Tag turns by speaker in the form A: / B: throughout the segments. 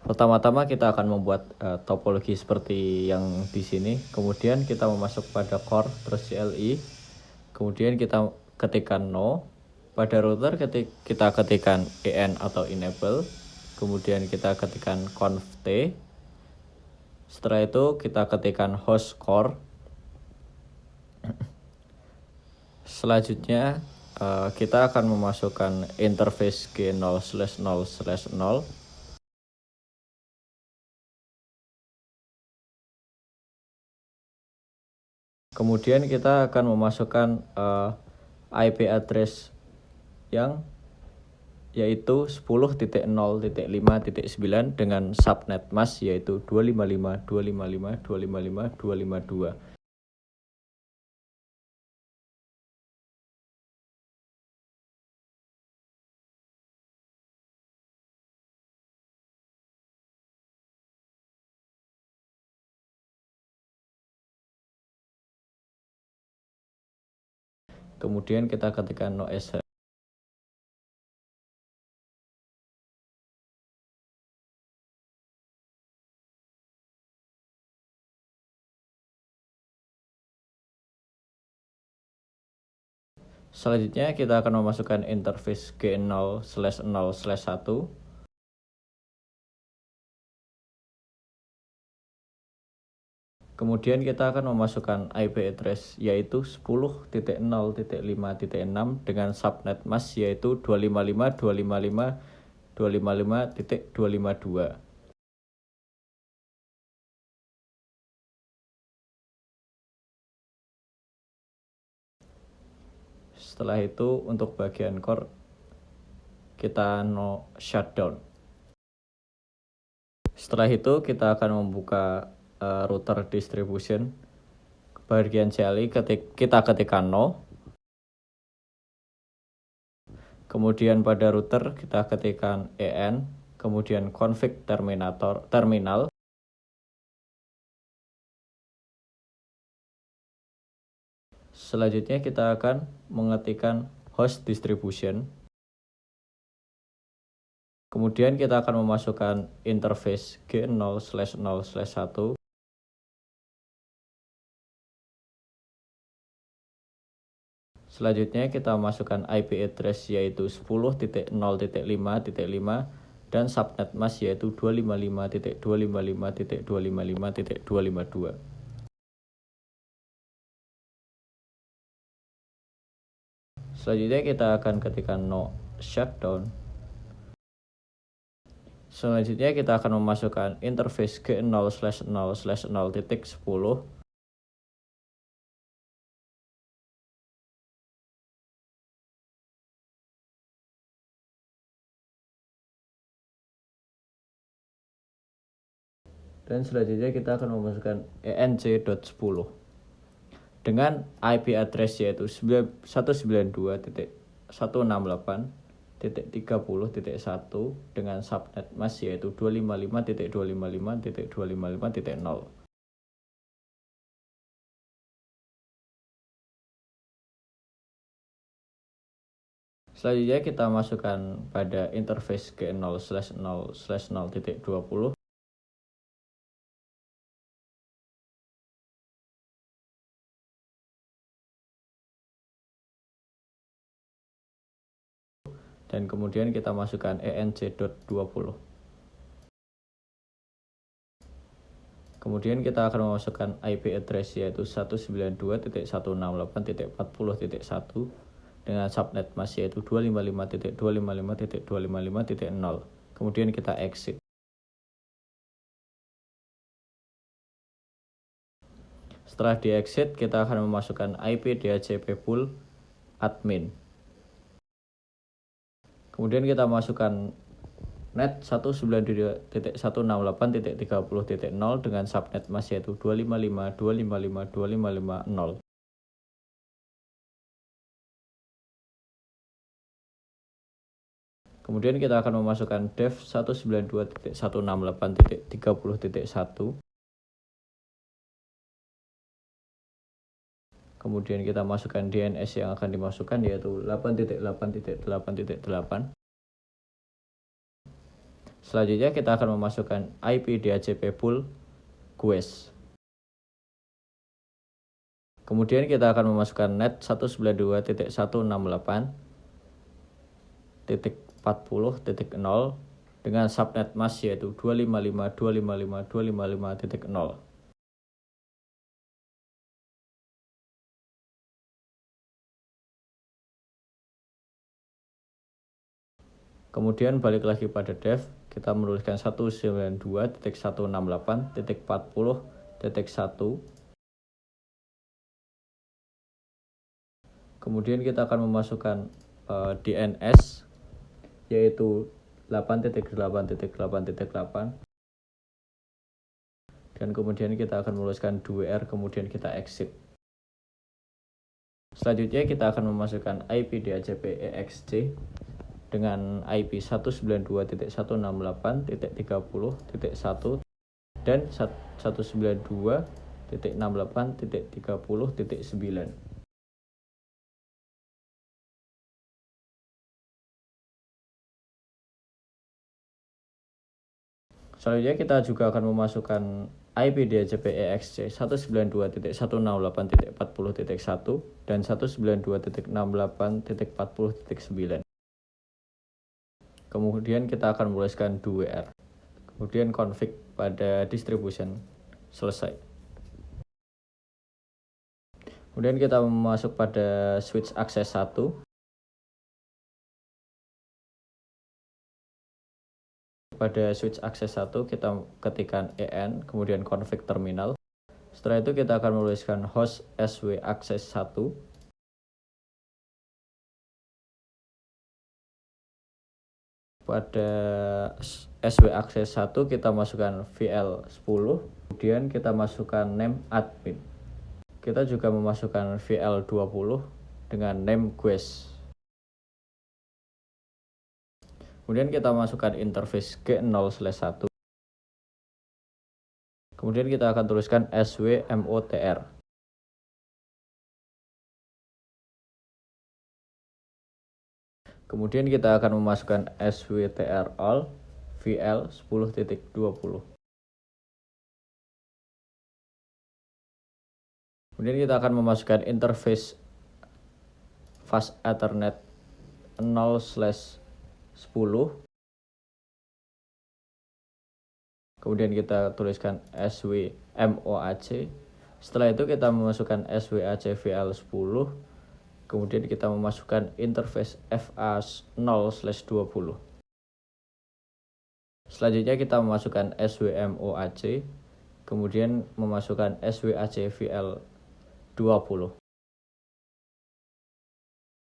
A: Pertama-tama kita akan membuat topologi seperti yang di sini. Kemudian kita memasuk pada core terus CLI. Kemudian kita ketikkan no. Pada router kita ketikkan en atau enable. Kemudian kita ketikkan conf t. Setelah itu kita ketikkan host core. Selanjutnya kita akan memasukkan interface G0/0/0. Kemudian kita akan memasukkan IP address yang yaitu 10.0.5.9 dengan subnet mask yaitu 255.255.255.252. Kemudian kita ketikkan no sh. Selanjutnya kita akan memasukkan interface G0/0/1. Kemudian kita akan memasukkan IP address yaitu 10.0.5.6 dengan subnet mask yaitu 255.255.255.252. Setelah itu untuk bagian core kita no shutdown. Setelah itu kita akan membuka router distribution. Bagian CLI kita ketikkan no. Kemudian pada router kita ketikkan en, kemudian config terminal. Selanjutnya kita akan mengetikkan host distribution. Kemudian kita akan memasukkan interface G0/0/1. Selanjutnya kita masukkan IP address yaitu 10.0.5.5 dan subnet mask yaitu 255.255.255.252. Selanjutnya kita akan ketikkan no shutdown. Selanjutnya kita akan memasukkan interface G0/0/0.10. Dan selanjutnya kita akan memasukkan enc.10 dengan IP address yaitu 192.168.30.1 dengan subnet mask yaitu 255.255.255.0. Selanjutnya kita masukkan pada interface G0/0/0.20. Dan kemudian kita masukkan enc.20. Kemudian kita akan memasukkan IP address yaitu 192.168.40.1 dengan subnet mask yaitu 255.255.255.0. Kemudian kita exit. Setelah di exit kita akan memasukkan IP DHCP pool admin. Kemudian kita masukkan net 192.168.30.0 dengan subnet mask yaitu 255.255.255.0. Kemudian kita akan memasukkan dev 192.168.30.1. Kemudian kita masukkan DNS yang akan dimasukkan yaitu 8.8.8.8. Selanjutnya kita akan memasukkan IP DHCP pool guest. Kemudian kita akan memasukkan net 192.168.40.0 dengan subnet mask yaitu 255.255.255.0. Kemudian balik lagi pada dev, kita menuliskan 192.168.40.1. Kemudian kita akan memasukkan DNS yaitu 8.8.8.8 dan kemudian kita akan menuliskan 2R, kemudian kita exit. Selanjutnya kita akan memasukkan IP DHCP EXC dengan IP 192.168.30.1 dan 192.168.30.9. Selanjutnya kita juga akan memasukkan IP DHCP EXC 192.168.40.1 dan 192.168.40.9. Kemudian kita akan menuliskan 2R. Kemudian config pada distribution selesai. Kemudian kita masuk pada switch access 1. Pada switch access 1 kita ketikkan en, kemudian config terminal. Setelah itu kita akan menuliskan host sw access 1. Pada sw access 1 kita masukkan vl 10, kemudian kita masukkan name admin. Kita juga memasukkan vl 20 dengan name guest. Kemudian kita masukkan interface G0/1. Kemudian kita akan tuliskan swmotr. Kemudian kita akan memasukkan swtr all vl 10.20. Kemudian kita akan memasukkan interface fast ethernet 0/10. Kemudian kita tuliskan swmoac. Setelah itu kita memasukkan swacvl 10. Kemudian kita memasukkan interface fa 0/20. Selanjutnya kita memasukkan swmoac. Kemudian memasukkan swacvl 20.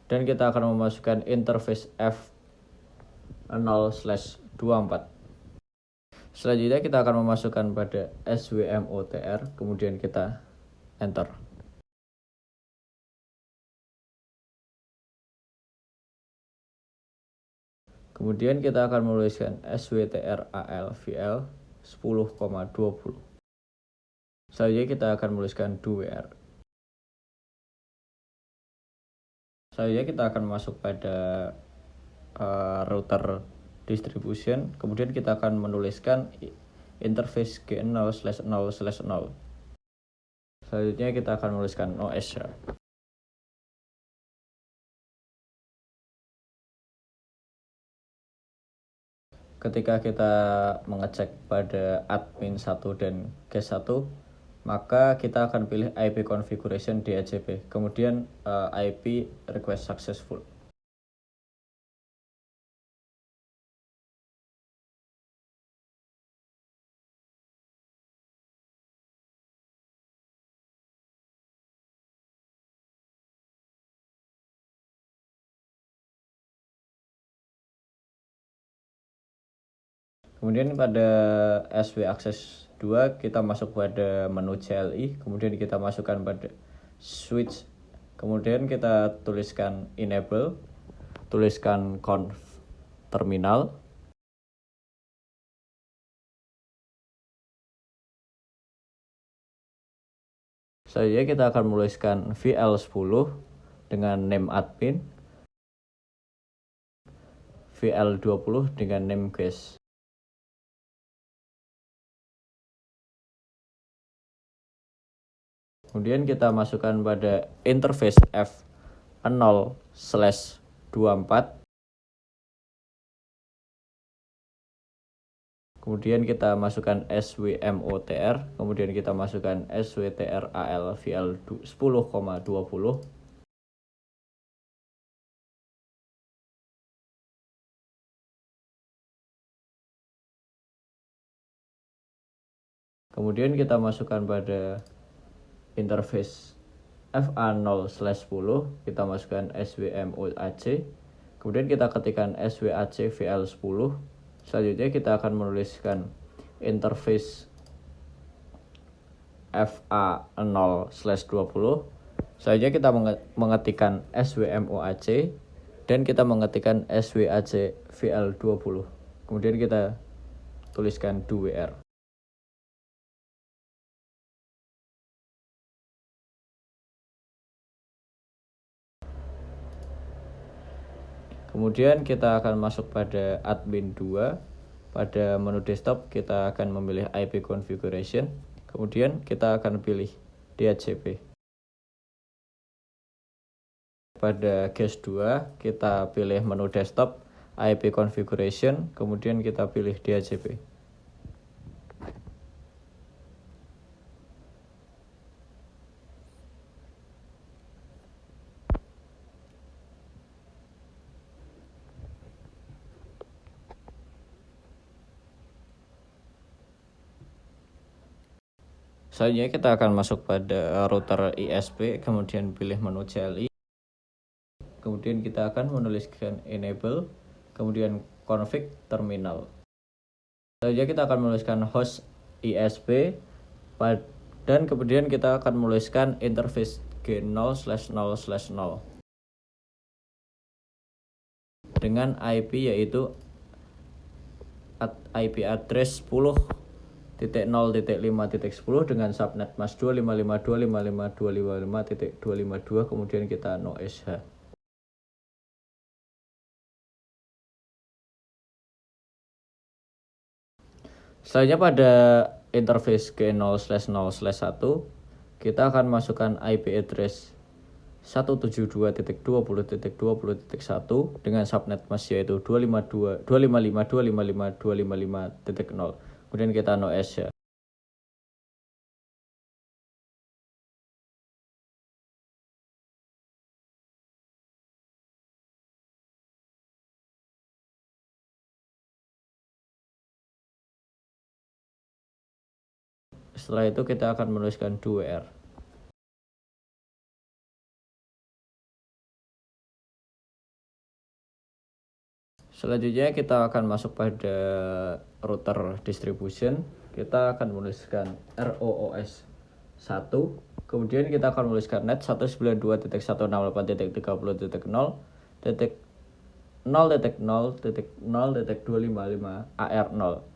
A: Dan kita akan memasukkan interface f 0/24. Selanjutnya kita akan memasukkan pada swmotr, kemudian kita enter. Kemudian kita akan menuliskan swtral vl 10,20. Selanjutnya kita akan menuliskan 2r. Selanjutnya kita akan masuk pada router distribution, kemudian kita akan menuliskan interface G0/0/0. Selanjutnya kita akan menuliskan no Azure. Ketika kita mengecek pada admin 1 dan guest 1, maka kita akan pilih IP configuration DHCP, kemudian IP request successful. Kemudian pada sw access 2 kita masuk pada menu CLI, kemudian kita masukkan pada switch, kemudian kita tuliskan enable, tuliskan conf terminal. Selanjutnya kita akan menuliskan vl 10 dengan name admin, vl 20 dengan name guest. Kemudian kita masukkan pada interface F0/24. Kemudian kita masukkan SWMOTR, kemudian kita masukkan SWTRAL VL 10,20. Kemudian kita masukkan pada interface FA0/10, kita masukkan SWMOAC, kemudian kita ketikkan SWAC VL10. Selanjutnya kita akan menuliskan interface FA0/20. Selanjutnya kita mengetikkan SWMOAC dan kita mengetikkan SWAC VL20. Kemudian kita tuliskan do-WR. Kemudian kita akan masuk pada admin 2. Pada menu desktop kita akan memilih IP configuration. Kemudian kita akan pilih DHCP. Pada case 2 kita pilih menu desktop, IP configuration, kemudian kita pilih DHCP. Selanjutnya kita akan masuk pada router ISP, kemudian pilih menu CLI. Kemudian kita akan menuliskan enable, kemudian config terminal. Selanjutnya kita akan menuliskan host ISP, dan kemudian kita akan menuliskan interface G0/0/0 dengan IP yaitu IP address 10.0.5.10 dengan subnet mas 255.255.255.252, kemudian kita no sh. Selanjutnya pada interface G0/0/1 kita akan masukkan IP address 172.20.20.1 dengan subnet mask yaitu 255.255.255.0. Kemudian kita no sh. Setelah itu kita akan menuliskan do-WR. Selanjutnya kita akan masuk pada router distribution. Kita akan menuliskan ROOS 1. Kemudian kita akan menuliskan net 192.168.30.0.0.0.0.255 AR0.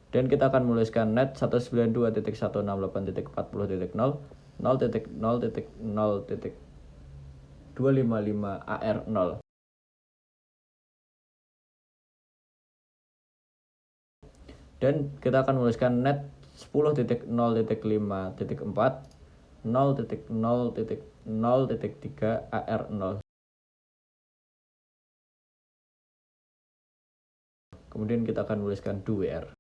A: Dan kita akan menuliskan net 192.168.40.0.0.0.255 AR0. Dan kita akan menuliskan net 10.0.5.4 0.0.0.3 AR0. Kemudian kita akan menuliskan do-WR.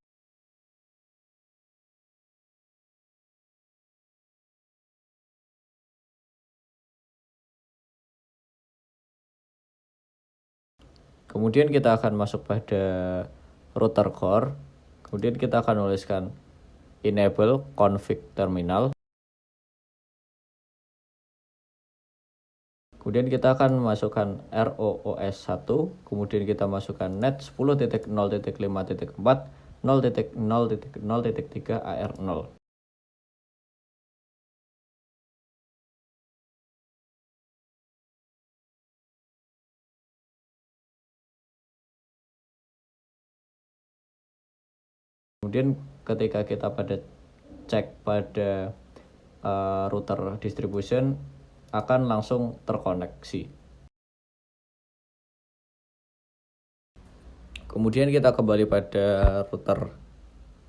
A: Kemudian kita akan masuk pada router core. Kemudian kita akan menuliskan enable config terminal. Kemudian kita akan masukkan ROOS 1. Kemudian kita masukkan net 10.0.5.4 0.0.0.3 AR0. Kemudian ketika kita pada cek pada router distribution, akan langsung terkoneksi. Kemudian kita kembali pada router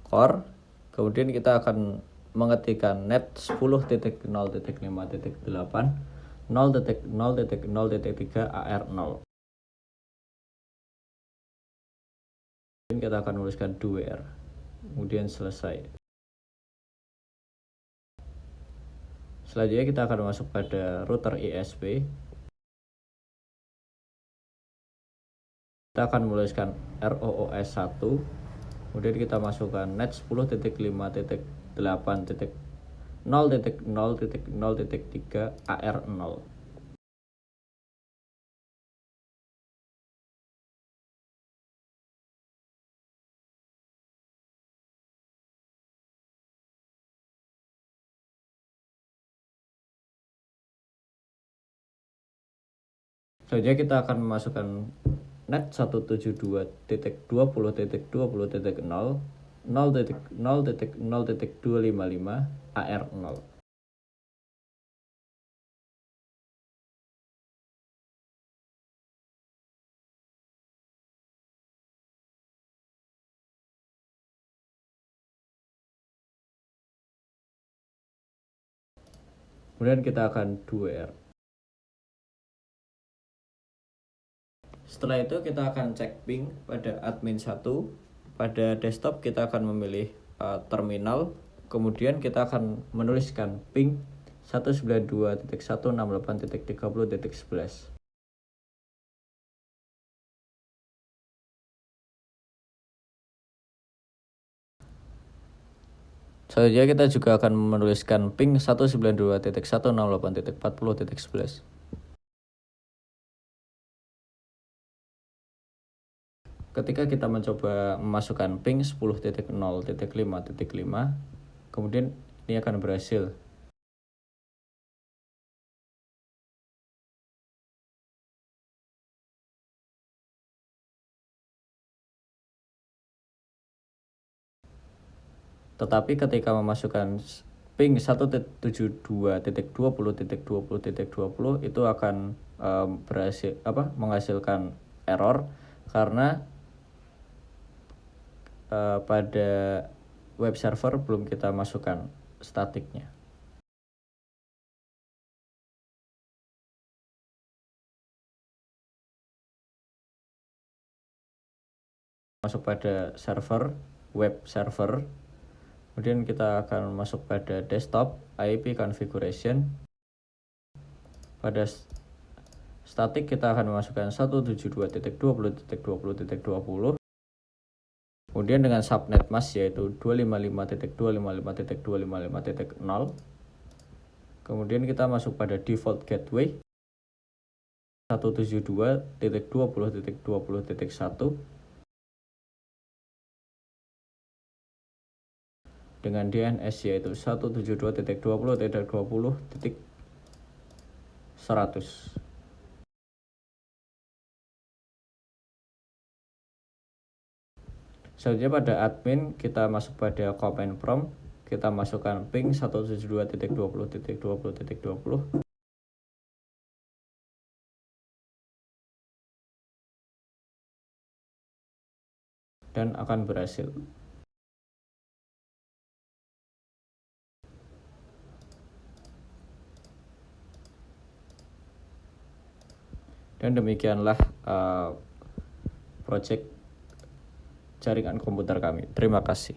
A: core. Kemudian kita akan mengetikkan net 10.0.5.8 0.0.0.3 AR0. Kemudian kita akan menuliskan do-where. Kemudian selesai. Selanjutnya kita akan masuk pada router ISP. Kita akan menuliskan ROOS 1. Kemudian kita masukkan net 10.5.8.0.0.0.3 AR0. Selanjutnya kita akan memasukkan net 172.20.20.0 0.0.0.255 AR0. Kemudian kita akan do-where. Setelah itu kita akan cek ping pada admin 1. Pada desktop kita akan memilih terminal. Kemudian kita akan menuliskan ping 192.168.30.11. Selanjutnya kita juga akan menuliskan ping 192.168.40.11. Ketika kita mencoba memasukkan ping 10.0.5.5, kemudian ini akan berhasil. Tetapi ketika memasukkan ping 172.20.20.20 itu akan menghasilkan error karena pada web server belum kita masukkan statiknya. Masuk pada server, web server. Kemudian kita akan masuk pada desktop, IP configuration. Pada statik kita akan memasukkan 172.20.20.20. Kemudian dengan subnet mask yaitu 255.255.255.0. Kemudian kita masuk pada default gateway 172.20.20.1 dengan DNS yaitu 172.20.20.100. Selanjutnya pada admin kita masuk pada command prompt, kita masukkan ping 172.20.20.20 dan akan berhasil. Dan demikianlah project jaringan komputer kami. Terima kasih.